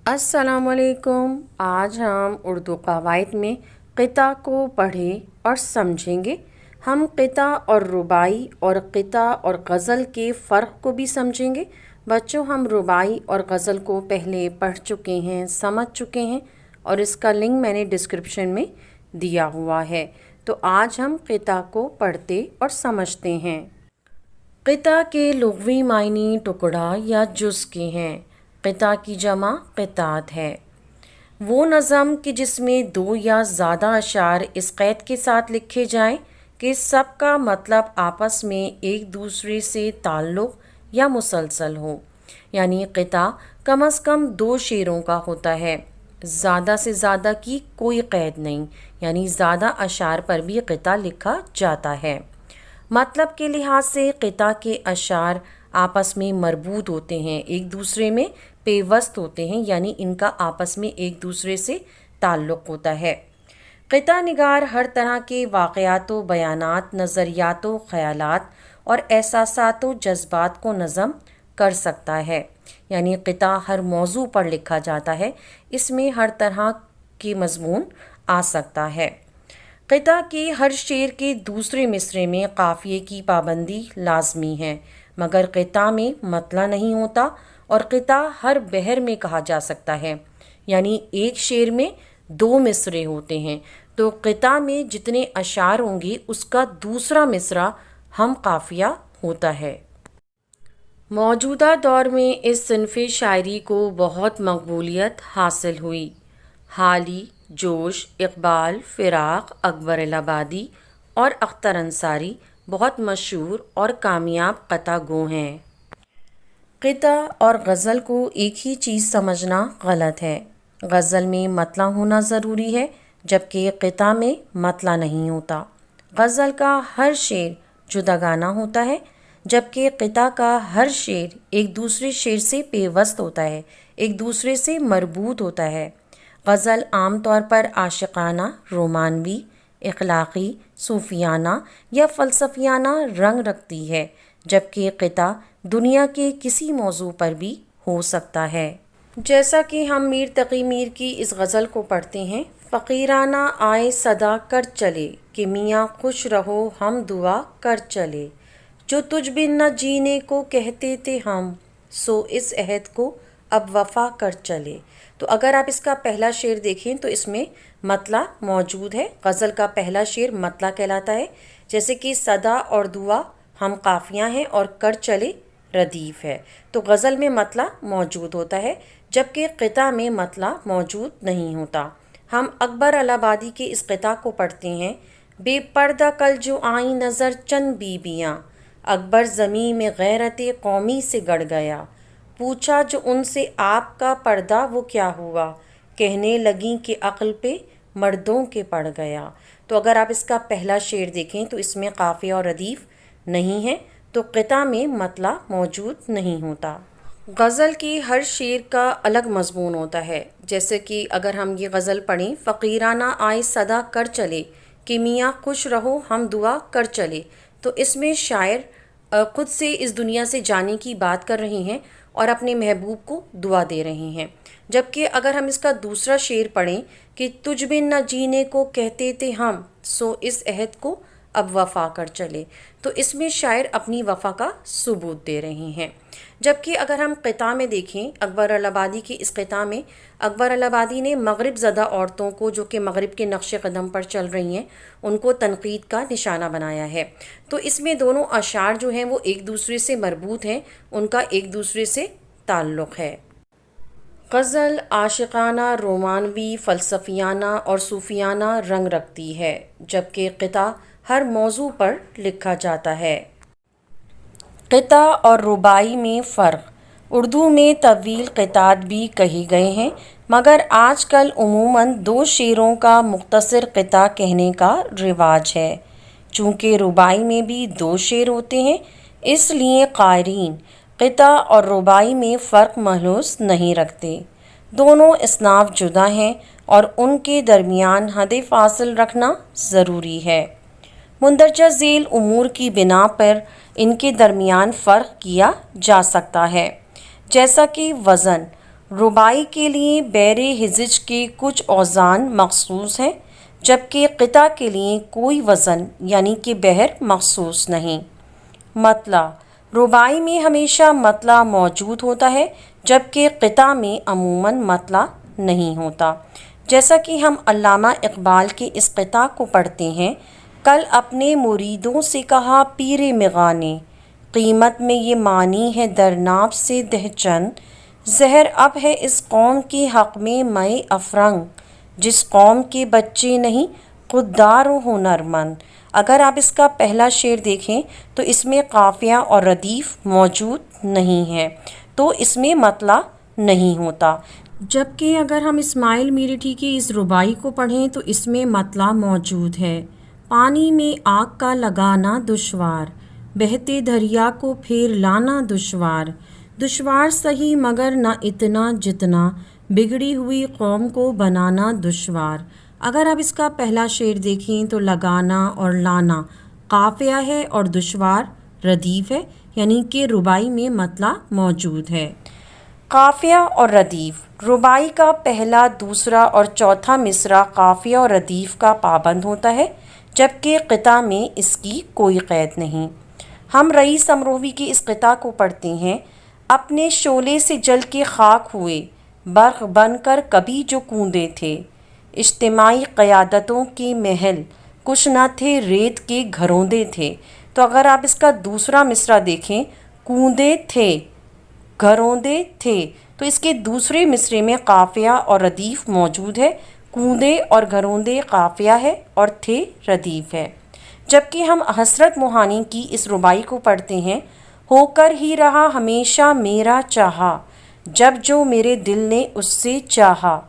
अस्सलाम वालेकुम। आज हम उर्दू कवायद में क़िता को पढ़ें और समझेंगे। हम क़िता और रुबाई और क़िता और गज़ल के फ़र्क को भी समझेंगे। बच्चों, हम रुबाई और गज़ल को पहले पढ़ चुके हैं, समझ चुके हैं और इसका लिंक मैंने डिस्क्रिप्शन में दिया हुआ है। तो आज हम क़िता को पढ़ते और समझते हैं। क़िता के लुग़वी मायने टुकड़ा या जुज़ के हैं। क़िता की जमा क़ितात है। वो नज़म कि जिसमें दो या ज़्यादा अशार इस क़ैद के साथ लिखे जाएं कि सबका मतलब आपस में एक दूसरे से ताल्लुक़ या मुसलसल हो। यानी क़िता कम अज़ कम दो शेरों का होता है, ज़्यादा से ज़्यादा की कोई क़ैद नहीं, यानी ज़्यादा अशार पर भी क़िता लिखा जाता है। मतलब के लिहाज से क़िता के अशार आपस में मरबूत होते हैं, एक दूसरे में पेवस्त होते हैं, यानी इनका आपस में एक दूसरे से ताल्लुक़ होता है। क़िता निगार हर तरह के वाक़यात, बयानात, नज़रियात, ख़यालात और एहसासात जज्बात को नज़म कर सकता है। यानी क़िता हर मौजू पर लिखा जाता है, इसमें हर तरह के मज़मून आ सकता है। क़िता के हर शेर के दूसरे मिसरे में काफ़िए की पाबंदी लाजमी है, मगर क़िता में मतला नहीं होता और क़िता हर बहर में कहा जा सकता है। यानी एक शेर में दो मिसरे होते हैं, तो क़िता में जितने अशार होंगे उसका दूसरा मिसरा हम काफ़िया होता है। मौजूदा दौर में इस सिनफ़ शायरी को बहुत मकबूलियत हासिल हुई। हाली, जोश, इक़बाल, फ़िराक़, अकबर इलाहाबादी और अख्तर अंसारी बहुत मशहूर और कामयाब क़िता गो हैं। क़िता और गज़ल को एक ही चीज़ समझना गलत है। गज़ल में मतला होना ज़रूरी है, जबकि क़िता में मतला नहीं होता। गज़ल का हर शेर जुदागाना होता है, जबकि क़िता का हर शेर एक दूसरे शेर से पेवस्त होता है, एक दूसरे से मरबूत होता है। गज़ल आम तौर पर आशिक़ाना, रोमानवी, इख़लाक़ी, सूफ़ियाना या फ़लसफ़ियाना रंग रखती है, जबकि क़िता दुनिया के किसी मौजू पर भी हो सकता है। जैसा कि हम मीर तक़ी मीर की इस गज़ल को पढ़ते हैं। फ़क़ीराना आए सदा कर चले कि मियाँ खुश रहो हम दुआ कर चले, जो तुझ बिन न जीने को कहते थे हम, सो इस अहद को अब वफ़ा कर चले। तो अगर आप इसका पहला शेर देखें तो इसमें मतला मौजूद है। गज़ल का पहला शेर मतला कहलाता है, जैसे कि सदा और दुआ हम काफ़ियाँ हैं और कर चले रदीफ़ है। तो गज़ल में मतला मौजूद होता है, जबकि क़िता में मतला मौजूद नहीं होता। हम अकबर इलाहाबादी के इस क़िता को पढ़ते हैं। बेपर्दा कल जो आई नज़र चंद बीबियाँ, अकबर ज़मीं में गैरत कौमी से गड़ गया, पूछा जो उनसे आपका पर्दा वो क्या हुआ, कहने लगी कि अक़ल पे मर्दों के पड़ गया। तो अगर आप इसका पहला शेर देखें तो इसमें काफ़िया और रदीफ़ नहीं है, तो क़िता में मतला मौजूद नहीं होता। गज़ल की हर शेर का अलग मज़मून होता है। जैसे कि अगर हम ये गज़ल पढ़ें, फ़क़ीराना आए सदा कर चले कि मियाँ खुश रहो हम दुआ कर चले, तो इसमें शायर ख़ुद से इस दुनिया से जाने की बात कर रहे हैं और अपने महबूब को दुआ दे रहे हैं। जबकि अगर हम इसका दूसरा शेर पढ़ें कि तुझ बिन न जीने को कहते थे हम, सो इस अहद को अब वफ़ा कर चले, तो इसमें शायर अपनी वफ़ा का सबूत दे रहे हैं। जबकि अगर हम क़िता में देखें, अकबर इलाहाबादी की इस क़िता में अकबर इलाहाबादी ने मग़रिब ज़दा औरतों को, जो कि मग़रिब के नक्श क़दम पर चल रही हैं, उनको तनक़ीद का निशाना बनाया है। तो इसमें दोनों अशार जो हैं वो एक दूसरे से मरबूत हैं, उनका एक दूसरे से ताल्लुक़ है। गज़ल आशिक़ाना, रोमानवी, फ़लसफ़ियाना और सूफ़ियाना रंग रखती है, जबकि क़िता हर मौजू पर लिखा जाता है। क़िता और रुबाई में फ़र्क। उर्दू में तवील क़ितात भी कहे गए हैं, मगर आजकल उमूमन दो शेरों का मुख्तसर क़िता कहने का रिवाज है। चूँकि रुबाई में भी दो शेर होते हैं, इसलिए क़ारीन क़िता और रुबाई में फ़र्क महसूस नहीं रखते। दोनों इसनाफ जुदा हैं और उनके दरमियान हद फ़ासिल रखना ज़रूरी है। मुंदरजा झेल उमूर की बिना पर इनके दरमियान फ़र्क किया जा सकता है, जैसा कि वज़न। ربائی کے لیے بیر ہزج کے کچھ اوزان مخصوص ہیں، جبکہ قطع کے لیے کوئی وزن یعنی کہ بہر مخصوص نہیں۔ مطلع: ربائی میں ہمیشہ مطلع موجود ہوتا ہے، جبکہ قطع میں عموماً مطلع نہیں ہوتا۔ جیسا کہ ہم علامہ اقبال کے اس قطع کو پڑھتے ہیں: کل اپنے مریدوں سے کہا پیر مغاں نے، قیمت میں یہ مانی ہے در ناب سے دہ چند، زہر اب ہے اس قوم کے حق میں مے افرنگ، جس قوم کے بچے نہیں خوددار و ہنرمند۔ اگر آپ اس کا پہلا شعر دیکھیں تو اس میں قافیہ اور ردیف موجود نہیں ہے، تو اس میں مطلع نہیں ہوتا، جبکہ اگر ہم اسماعیل میرٹھی کی اس ربائی کو پڑھیں تو اس میں مطلع موجود ہے: پانی میں آگ کا لگانا دشوار، بہتے دریا کو پھیر لانا دشوار، دشوار سہی مگر نہ اتنا جتنا، بگڑی ہوئی قوم کو بنانا دشوار۔ اگر آپ اس کا پہلا شعر دیکھیں تو لگانا اور لانا قافیہ ہے اور دشوار ردیف ہے، یعنی کہ ربائی میں مطلع موجود ہے۔ قافیہ اور ردیف: ربائی کا پہلا، دوسرا اور چوتھا مصرع قافیہ اور ردیف کا پابند ہوتا ہے، جبکہ قطع میں اس کی کوئی قید نہیں۔ ہم رئیس امروہوی کی اس قطع کو پڑھتے ہیں: اپنے شعلے سے جل کے خاک ہوئے، برق بن کر کبھی جو کوندے تھے، اجتماعی قیادتوں کے محل کچھ نہ تھے ریت کے گھروندے تھے۔ تو اگر آپ اس کا دوسرا مصرع دیکھیں: کوندے تھے، گھروندے تھے، تو اس کے دوسرے مصرعے میں قافیہ اور ردیف موجود ہے۔ کوندے اور گھروندے قافیہ ہے اور تھے ردیف ہے۔ جبکہ ہم حسرت موہانی کی اس ربائی کو پڑھتے ہیں: ہو کر ہی رہا ہمیشہ میرا چاہا، جب جو میرے دل نے اس سے چاہا،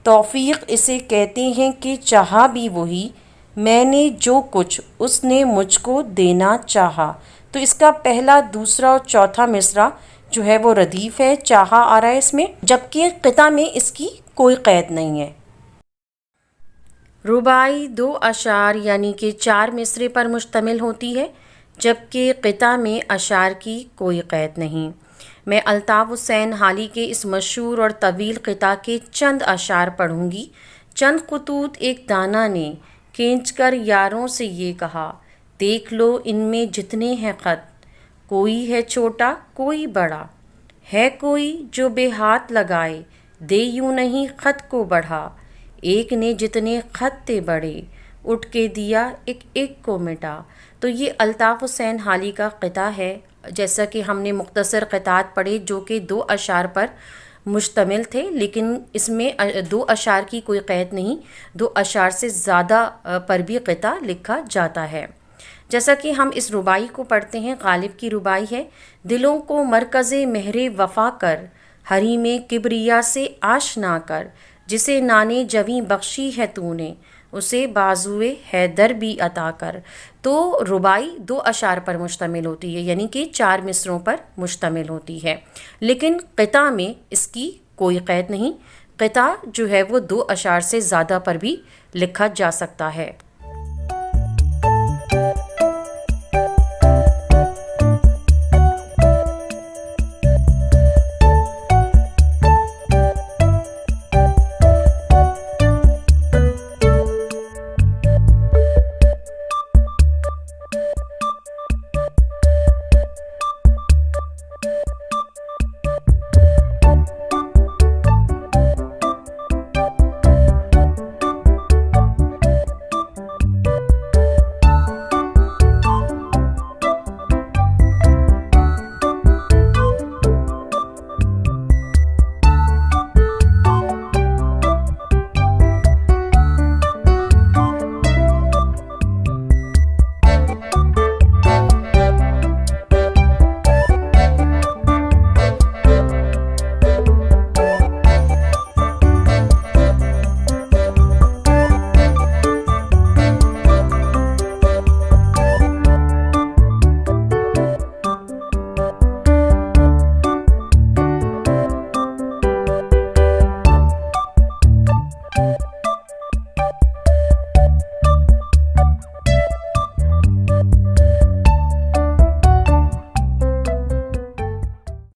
توفیق اسے کہتے ہیں کہ چاہا بھی وہی، میں نے جو کچھ اس نے مجھ کو دینا چاہا۔ تو اس کا پہلا، دوسرا اور چوتھا مصرع جو ہے وہ ردیف ہے، چاہا آ رہا ہے اس میں، جبکہ قطع میں اس کی کوئی قید نہیں ہے۔ ربائی 2 اشعار یعنی کہ 4 مصرعے پر مشتمل ہوتی ہے، جبکہ قطع میں اشعار کی کوئی قید نہیں۔ میں الطاف حسین حالی کے اس مشہور اور طویل قطع کے چند اشعار پڑھوں گی۔ چند خطوط ایک دانا نے کھینچ کر یاروں سے یہ کہا، دیکھ لو ان میں جتنے ہیں خط، کوئی ہے چھوٹا کوئی بڑا، ہے کوئی جو بے ہاتھ لگائے، دے یوں نہیں خط کو بڑھا، ایک نے جتنے خط تھے بڑے، اٹھ کے دیا ایک ایک کو مٹا۔ تو یہ الطاف حسین حالی کا قطع ہے۔ جیسا کہ ہم نے مختصر قطعات پڑھے جو کہ 2 اشعار پر مشتمل تھے، لیکن اس میں 2 اشعار کی کوئی قید نہیں، 2 اشعار سے زیادہ پر بھی قطع لکھا جاتا ہے۔ جیسا کہ ہم اس ربائی کو پڑھتے ہیں، غالب کی ربائی ہے: دلوں کو مرکز مہر وفا کر، حریم کبریا سے آشنا کر، جسے نان جویں بخشی ہے تو نے، اسے بازوئے حیدر بھی عطا کر۔ تو ربائی 2 اشعار پر مشتمل ہوتی ہے، یعنی کہ 4 مصرعوں پر مشتمل ہوتی ہے، لیکن قطع میں اس کی کوئی قید نہیں۔ قطع جو ہے وہ 2 اشعار سے زیادہ پر بھی لکھا جا سکتا ہے۔